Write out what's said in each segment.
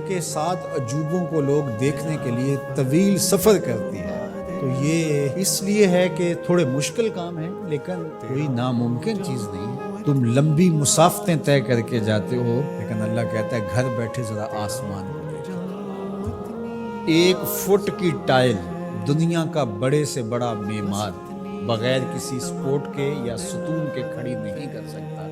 کے 7 عجوبوں کو لوگ دیکھنے کے لیے طویل سفر کرتی ہے، تو یہ اس لیے ہے کہ تھوڑے مشکل کام ہیں، لیکن کوئی ناممکن چیز نہیں ہے۔ تم لمبی مسافتیں طے کر کے جاتے ہو، لیکن اللہ کہتا ہے گھر بیٹھے ذرا آسمان کو دیکھو۔ 1 فٹ کی ٹائل دنیا کا بڑے سے بڑا معمار بغیر کسی سپورٹ کے یا ستون کے کھڑی نہیں کر سکتا۔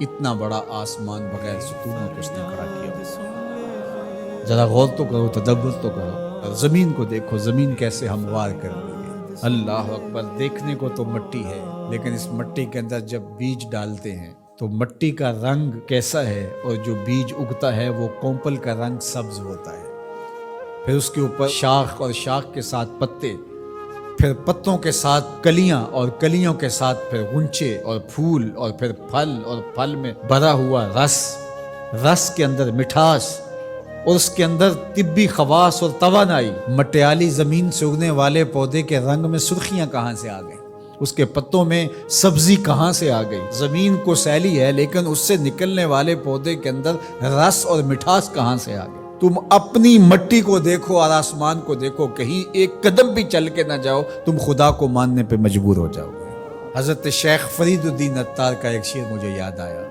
اتنا بڑا آسمان بغیر ستونوں کے اس نے کھڑا کیا۔ ذرا غور تو کرو، تدبر تو کرو، زمین کو دیکھو، زمین کیسے ہموار کر دی ہے۔ اللہ اکبر، دیکھنے کو تو مٹی ہے، لیکن اس مٹی کے اندر جب بیج ڈالتے ہیں تو مٹی کا رنگ کیسا ہے، اور جو بیج اگتا ہے وہ کونپل کا رنگ سبز ہوتا ہے۔ پھر اس کے اوپر شاخ، اور شاخ کے ساتھ پتے، پھر پتوں کے ساتھ کلیاں، اور کلیوں کے ساتھ پھر غنچے اور پھول، اور پھر پھل، اور پھل میں بھرا ہوا رس، رس کے اندر مٹھاس، اور اس کے اندر طبی خواص اور توانائی۔ مٹیالی زمین سے اگنے والے پودے کے رنگ میں سرخیاں کہاں سے آ گئیں؟ اس کے پتوں میں سبزی کہاں سے آ گئی؟ زمین کو سیلی ہے، لیکن اس سے نکلنے والے پودے کے اندر رس اور مٹھاس کہاں سے آ گئی؟ تم اپنی مٹی کو دیکھو اور آسمان کو دیکھو، کہیں ایک قدم بھی چل کے نہ جاؤ، تم خدا کو ماننے پہ مجبور ہو جاؤ گے۔ حضرت شیخ فرید الدین عطار کا ایک شعر مجھے یاد آیا،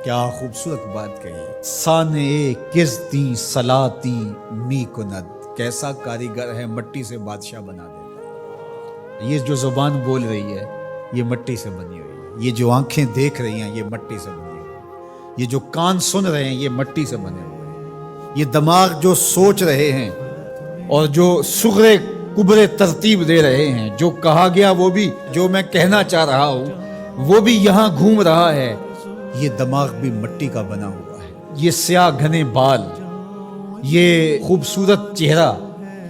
کیا خوبصورت بات کہی۔ سانے کزتی سلاتی می کند، کیسا کاریگر ہے، مٹی سے بادشاہ بنا دیتا ہے۔ یہ جو زبان بول رہی ہے یہ مٹی سے بنی ہوئی ہے، یہ جو آنکھیں دیکھ رہی ہیں یہ مٹی سے بنی ہوئی ہے، یہ جو کان سن رہے ہیں یہ مٹی سے بنے ہوئے ہیں، یہ دماغ جو سوچ رہے ہیں اور جو صغرے کبرے ترتیب دے رہے ہیں، جو کہا گیا وہ بھی، جو میں کہنا چاہ رہا ہوں وہ بھی یہاں گھوم رہا ہے، یہ دماغ بھی مٹی کا بنا ہوا ہے۔ یہ سیاہ گھنے بال، یہ خوبصورت چہرہ،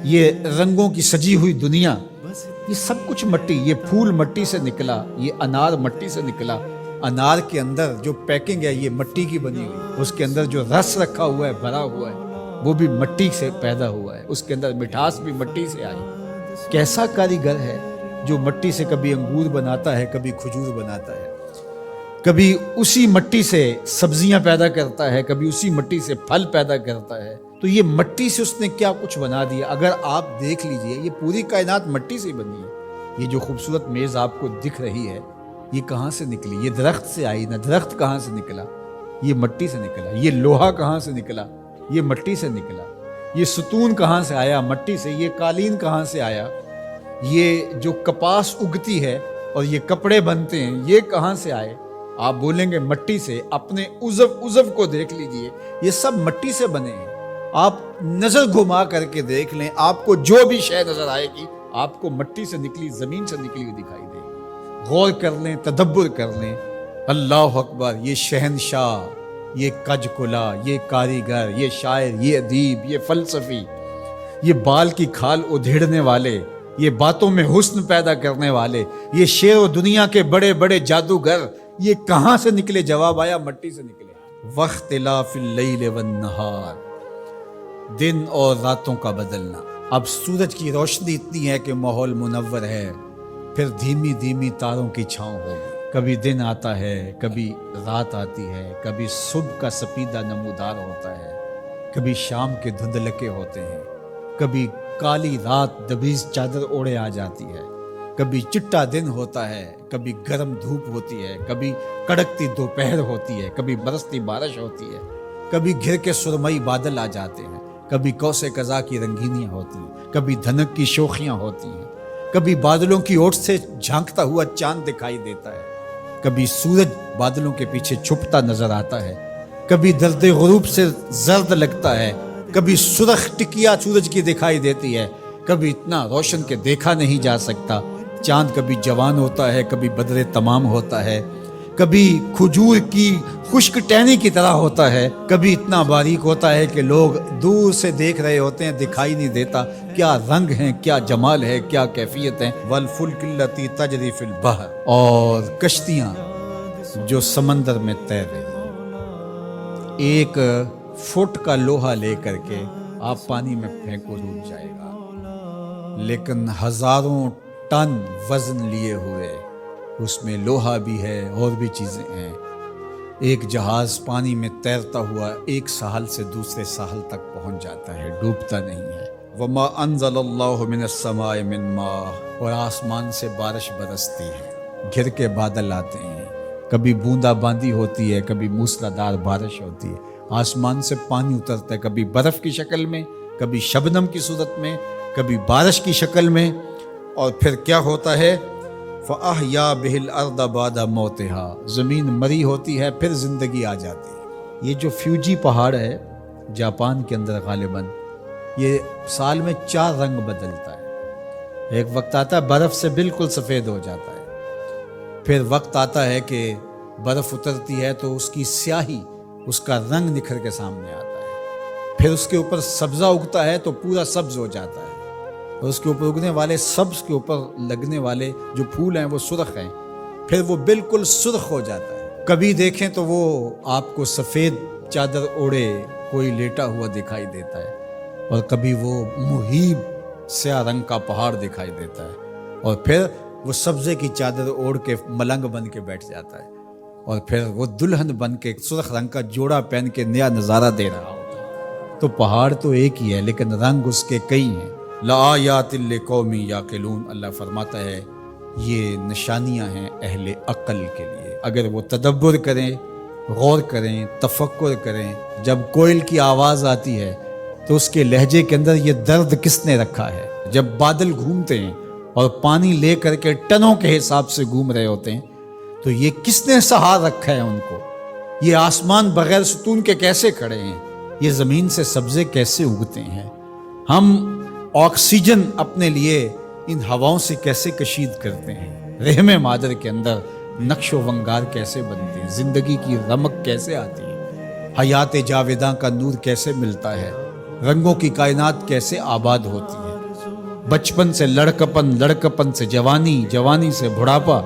یہ رنگوں کی سجی ہوئی دنیا، یہ سب کچھ مٹی، یہ پھول مٹی سے نکلا، یہ انار مٹی سے نکلا۔ انار کے اندر جو پیکنگ ہے یہ مٹی کی بنی ہوئی، اس کے اندر جو رس رکھا ہوا ہے، بھرا ہوا ہے، وہ بھی مٹی سے پیدا ہوا ہے، اس کے اندر مٹھاس بھی مٹی سے آئی۔ کیسا کاریگر ہے جو مٹی سے کبھی انگور بناتا ہے، کبھی کھجور بناتا ہے، کبھی اسی مٹی سے سبزیاں پیدا کرتا ہے، کبھی اسی مٹی سے پھل پیدا کرتا ہے۔ تو یہ مٹی سے اس نے کیا کچھ بنا دیا۔ اگر آپ دیکھ لیجئے یہ پوری کائنات مٹی سے بنی ہے۔ یہ جو خوبصورت میز آپ کو دکھ رہی ہے یہ کہاں سے نکلی؟ یہ درخت سے آئی نہ، درخت کہاں سے نکلا؟ یہ مٹی سے نکلا۔ یہ لوہا کہاں سے نکلا؟ یہ مٹی سے نکلا۔ یہ ستون کہاں سے آیا؟ مٹی سے۔ یہ قالین کہاں سے آیا؟ یہ جو کپاس اگتی ہے اور یہ کپڑے بنتے ہیں یہ کہاں سے آئے؟ آپ بولیں گے مٹی سے۔ اپنے عضو کو دیکھ لیجئے، یہ سب مٹی سے بنے ہیں۔ آپ نظر گھما کر کے دیکھ لیں، آپ کو جو بھی شے نظر آئے گی آپ کو مٹی سے نکلی، زمین سے نکلی ہوئی دکھائی دے گی۔ غور کر لیں، تدبر کر لیں۔ اللہ اکبر، یہ شہنشاہ، یہ کج کلا، یہ کاریگر، یہ شاعر، یہ ادیب، یہ فلسفی، یہ بال کی کھال ادھیڑنے والے، یہ باتوں میں حسن پیدا کرنے والے، یہ شعر و دنیا کے بڑے بڑے جادوگر، یہ کہاں سے نکلے؟ جواب آیا مٹی سے نکلے۔ واختلاف اللیل والنہار، دن اور راتوں کا بدلنا۔ اب سورج کی روشنی اتنی ہے کہ ماحول منور ہے، پھر دھیمی دھیمی تاروں کی چھاؤں ہوگی۔ کبھی دن آتا ہے، کبھی رات آتی ہے، کبھی صبح کا سپیدہ نمودار ہوتا ہے، کبھی شام کے دھندلکے ہوتے ہیں، کبھی کالی رات دبیز چادر اوڑے آ جاتی ہے، کبھی چٹا دن ہوتا ہے، کبھی گرم دھوپ ہوتی ہے، کبھی کڑکتی دوپہر ہوتی ہے، کبھی برستی بارش ہوتی ہے، کبھی گھر کے سرمئی بادل آ جاتے ہیں، کبھی کوسے قزا کی رنگینیاں ہوتی ہیں، کبھی دھنک کی شوخیاں ہوتی ہیں، کبھی بادلوں کی اوٹ سے جھانکتا ہوا چاند دکھائی دیتا ہے، کبھی سورج بادلوں کے پیچھے چھپتا نظر آتا ہے، کبھی درد غروب سے زرد لگتا ہے، کبھی سرخ ٹکیا سورج کی دکھائی دیتی ہے، کبھی اتنا روشن کہ دیکھا نہیں جا سکتا۔ چاند کبھی جوان ہوتا ہے، کبھی بدر تمام ہوتا ہے، کبھی کھجور کی خشک ٹہنی کی طرح ہوتا ہے، کبھی اتنا باریک ہوتا ہے کہ لوگ دور سے دیکھ رہے ہوتے ہیں، دکھائی نہیں دیتا۔ کیا رنگ ہیں، کیا جمال ہے، کیا کیفیت ہے۔ والفلک التی تجری فی البحر، اور کشتیاں جو سمندر میں تیر رہی ہیں۔ 1 فٹ کا لوہا لے کر کے آپ پانی میں پھینکو ڈوب جائے گا، لیکن ہزاروں ٹن وزن لیے ہوئے، اس میں لوہا بھی ہے اور بھی چیزیں ہیں، ایک جہاز پانی میں تیرتا ہوا ایک ساحل سے دوسرے ساحل تک پہنچ جاتا ہے، ڈوبتا نہیں ہے۔ وما انزل اللہ من السماء من ماء، اور آسمان سے بارش برستی ہے، گھر کے بادل آتے ہیں، کبھی بوندا باندی ہوتی ہے، کبھی موسلادھار بارش ہوتی ہے، آسمان سے پانی اترتا ہے، کبھی برف کی شکل میں، کبھی شبنم کی صورت میں، کبھی بارش کی شکل میں، اور پھر کیا ہوتا ہے؟ فَأَحْيَا بِهِ الْأَرْضَ بَعْدَ مَوْتِهَا، زمین مری ہوتی ہے پھر زندگی آ جاتی ہے۔ یہ جو فیوجی پہاڑ ہے جاپان کے اندر غالباً، یہ سال میں 4 رنگ بدلتا ہے۔ ایک وقت آتا ہے برف سے بالکل سفید ہو جاتا ہے، پھر وقت آتا ہے کہ برف اترتی ہے تو اس کی سیاہی، اس کا رنگ نکھر کے سامنے آتا ہے، پھر اس کے اوپر سبزہ اگتا ہے تو پورا سبز ہو جاتا ہے، اور اس کے اوپر اگنے والے سبز کے اوپر لگنے والے جو پھول ہیں وہ سرخ ہیں، پھر وہ بالکل سرخ ہو جاتا ہے۔ کبھی دیکھیں تو وہ آپ کو سفید چادر اوڑے کوئی لیٹا ہوا دکھائی دیتا ہے، اور کبھی وہ مہیب سیاہ رنگ کا پہاڑ دکھائی دیتا ہے، اور پھر وہ سبزے کی چادر اوڑھ کے ملنگ بن کے بیٹھ جاتا ہے، اور پھر وہ دلہن بن کے سرخ رنگ کا جوڑا پہن کے نیا نظارہ دے رہا ہوتا ہے۔ تو پہاڑ تو ایک ہی ہے لیکن رنگ اس کے کئی ہیں۔ لآیات لقوم یعقلون، اللہ فرماتا ہے یہ نشانیاں ہیں اہل عقل کے لیے، اگر وہ تدبر کریں، غور کریں، تفکر کریں۔ جب کوئل کی آواز آتی ہے تو اس کے لہجے کے اندر یہ درد کس نے رکھا ہے؟ جب بادل گھومتے ہیں اور پانی لے کر کے ٹنوں کے حساب سے گھوم رہے ہوتے ہیں تو یہ کس نے سہار رکھا ہے ان کو؟ یہ آسمان بغیر ستون کے کیسے کھڑے ہیں؟ یہ زمین سے سبزے کیسے اگتے ہیں؟ ہم آکسیجن اپنے لیے ان ہواؤں سے کیسے کشید کرتے ہیں؟ رحم مادر کے اندر نقش و ونگار کیسے بنتے ہیں؟ زندگی کی رمق کیسے آتی ہے؟ حیات جاویداں کا نور کیسے ملتا ہے؟ رنگوں کی کائنات کیسے آباد ہوتی ہے؟ بچپن سے لڑکپن، لڑکپن سے جوانی، جوانی سے بڑھاپا،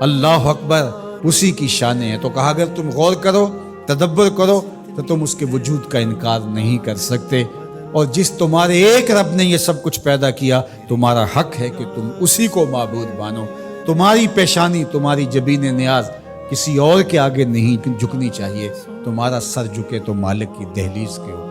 اللہ اکبر، اسی کی شانیں ہیں۔ تو کہا اگر تم غور کرو، تدبر کرو تو تم اس کے وجود کا انکار نہیں کر سکتے، اور جس تمہارے ایک رب نے یہ سب کچھ پیدا کیا، تمہارا حق ہے کہ تم اسی کو معبود مانو۔ تمہاری پیشانی، تمہاری جبین نیاز کسی اور کے آگے نہیں جھکنی چاہیے، تمہارا سر جھکے تو مالک کی دہلیز کے اوپر۔